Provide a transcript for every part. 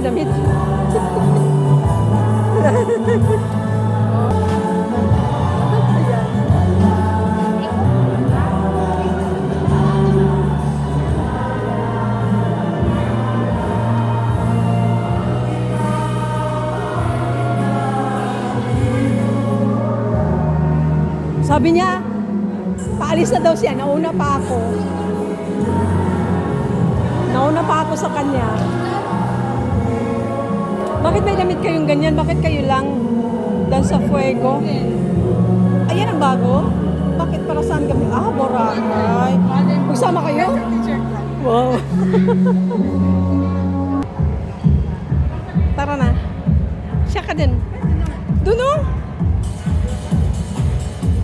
ng damit. Sabi niya, paalis na daw siya. Nauna pa ako. Nauna pa ako sa kanya. Bakit may damit kayong ganyan? Bakit kayo lang dan sa Fuego? Ayan ang bago? Bakit para saan kami? Ah, Boracay. Magsama kayo? Wow. Tara na. Siya ka din. Doon o.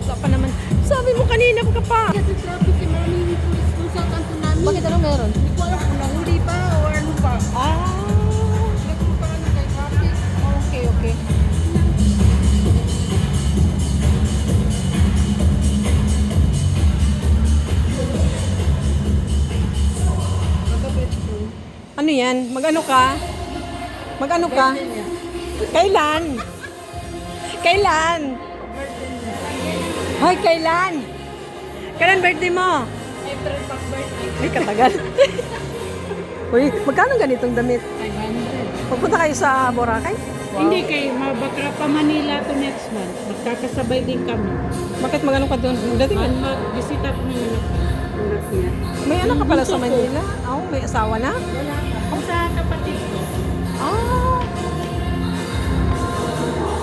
Wala pa naman. Sabi mo kanina ka pa. Kasi traffic yung maraming pulis kung sa kanto namin. Bakit ano meron? Hindi ko alam kung nahuli pa o ano pa. Ah. Hindi ko pa ano kay traffic. Okay, okay. Ano yan? Mag-ano ka? Mag-ano ka? Kailan? Kailan? Hoy, kailan? Kailan birthday mo? April pag birthday. Ay, katagal. Uy, magkano ganitong damit? 500. Pupunta kayo sa Boracay? Hindi kay mabakra pa Manila to next month. Magkakasabay din kami. Bakit magano ka doon? Dating, Mag-bisita ko ng anak niya. may anak ka pala sa Manila? Oh, may asawa na? Wala. Kung sa kapatid ko. Ah.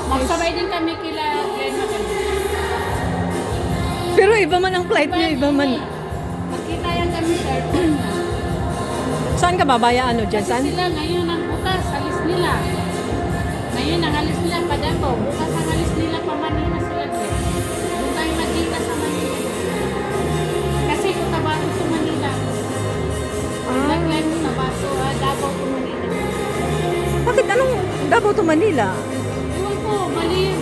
Magsabay din kami kila Glenn. Pero iba man ang flight niyo, iba man. Magkita yan kami sa airport na. Saan ka babaya? Ano, dyan? Saan? Sila ngayon ang bukas, alis nila. Ngayon ang alis nila pa Davao. Bukas ang alis nila pa Manila sila. Doon tayo magkita sa Manila. Kasi Cotabato to Manila. Lagyan Cotabato, Davao to Manila. Bakit anong Davao to Manila? Ewan ko, mali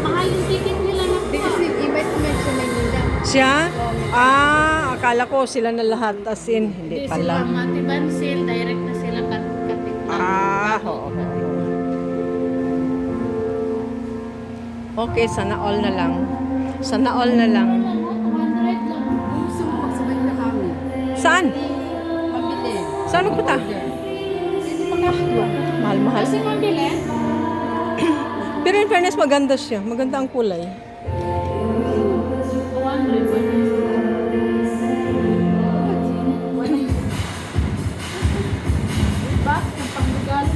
mahal yung ticket nila na pa. Kasi iba ito sa Manila. Siya? Ah, akala ko sila na lahat. As in, hindi Hindi sila pala. Matibansil, direct na sila katik. Ah, oo. Okay, sana all na lang. Sana all na lang. 200 lang. Gusto mo magsabay na kami. Saan? Pabili. Saan magpunta? Mahal-mahal. Kasi mabili. Pero in fairness, maganda siya. Maganda ang kulay. 200 ba? Bakit? Pangregalo.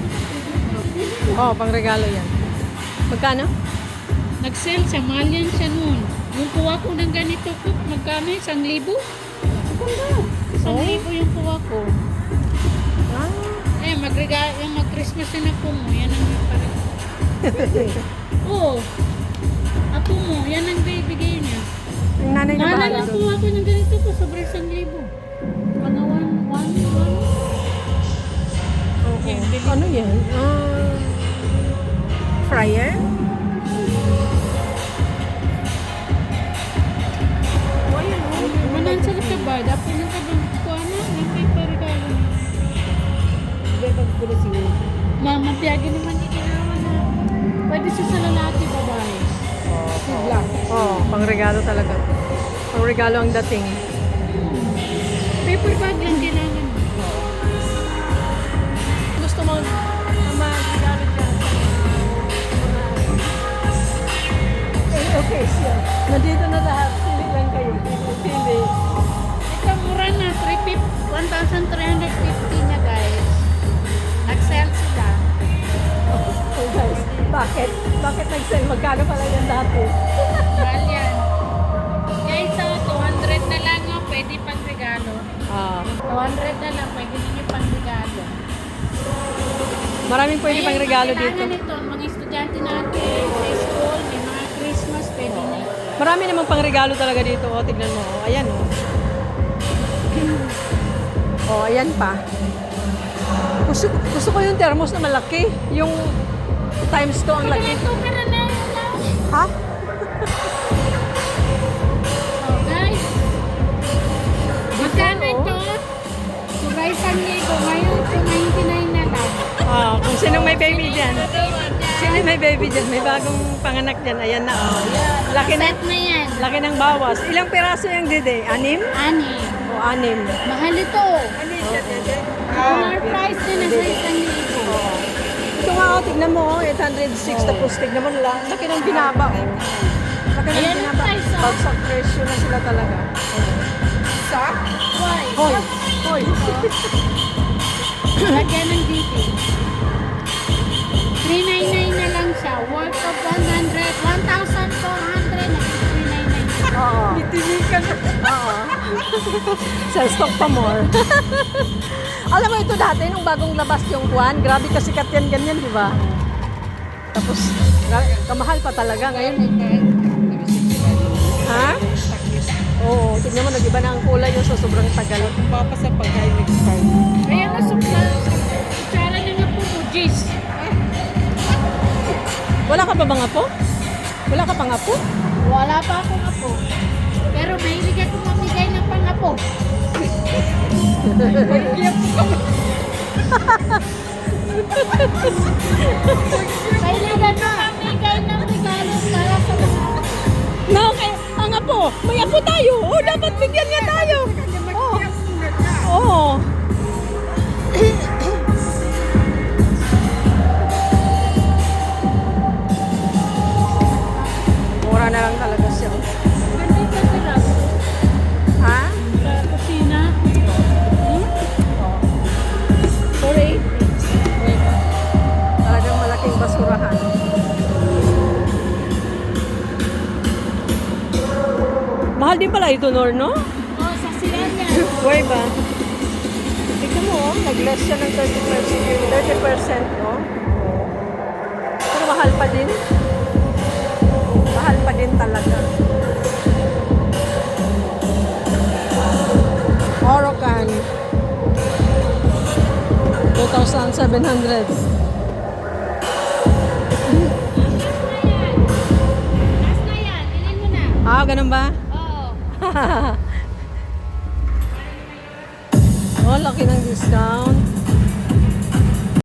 Oh, pang regalo yan. Magkano? Nag-sell siya, mahal yan siya noon. Yung kuha ko ng ganito po, magkano? 1,000? Maganda. 1,000 yung kuha ko. Ah. Eh, yung mag-Christmas din ako mo, yan ang parang. Oo. Apo mo, yan ang bibigay niya. Yung nanay na Mahal bahala ang doon. kuha ko ng ganito po, sobre 1,000. Mga 1. Okay. Ano yan? Fryer? Oh, ayan, oh. Manan sa ba? Dapat lang ka bang kuha na? Yung paper regalo na. Hindi, pagkulit siya. Mama, piyagi naman hindi naman na. Pwede siya sa lalaki, babae. Oh, pang regalo talaga. Pang regalo ang dating. Paper bag lang kailangan. Gusto mo mag-regalo dyan? Okay, siya. Nandito na lahat. Pili lang kayo. Pili. Ito, mura na. 1,350 na, guys. Nag-sell sila. Oh, guys. Bakit? Bakit nag-sell? Magkano pala yan dati? Mahal yan. Guys, so 200 na lang, oh. Pwede pang regalo. Ah. 200 na lang, pwede ninyo pang regalo. Maraming pwede pang regalo dito. Kailangan nito, mga estudyante natin, sa school, may mga Christmas, pwede na. Marami namang pang regalo talaga dito. Oh, tignan mo. Oh, ayan, oh. Oh, ayan pa. Gusto ko yung thermos na malaki. Yung times 2 ang laki. Ito ka na na. Ha? Oh, guys. Magkano ito? Subay 1,000. Ngayon, 299 na lang. Ah, kung may baby dyan? Sino may baby dyan? May bagong panganak dyan. Ayan na. Oh. Laki na. Set na yan. Laki ng bawas. Ilang piraso yung dede? 6? Ani. O 6? Mahal ito. Our price din na sa 1,000. Ito nga, oh, tignan mo, oh, 806. Tapos tignan mo lang. Laki ng binaba. Oh. Laki ng Ayan ang binaba. price, oh. Bagsak presyo na sila talaga. Sa? Why? Hoy! Hoy! Lagyan ng detail. 399 na lang siya. Worth of 100. 1,400 na 399. Oo. Bitinikan. Oo. Sa stock pa more. Alam mo ito dati, nung bagong labas yung Juan, grabe kasikat yan ganyan, di ba? Tapos, kamahal pa talaga ngayon. Ha? Oo, tignan mo, nag-iba na ang kulay yung sa sobrang tagal. Papasa pag kayo nag-start. Kaya nga suksara na nga po po, Jis. Wala ka pa bang apo? Wala ka pang apo? Wala pa akong apo. Pero mahilig ako mamigay ng pangapo. Kailangan na mamigay ng regalo para sa mga No, kaya, ang apo, may apo tayo. Oh, dapat bigyan niya tayo. Oh. Oo. Mura na lang talaga siya. Nandito sila Ha? sa kusina. Sorry. Talagang malaking basurahan. Mahal din pala ito, Nor, no? Oh, sa sila niya. Buhay ba? Tignan mo, oh, nag-less siya ng 30%, no? Pero mahal pa din. Mahal pa din talaga. Orocan. 2,700. Last na yan. Bilhin mo na. Ah, ganun ba? Oo. Oh, laki ng discount.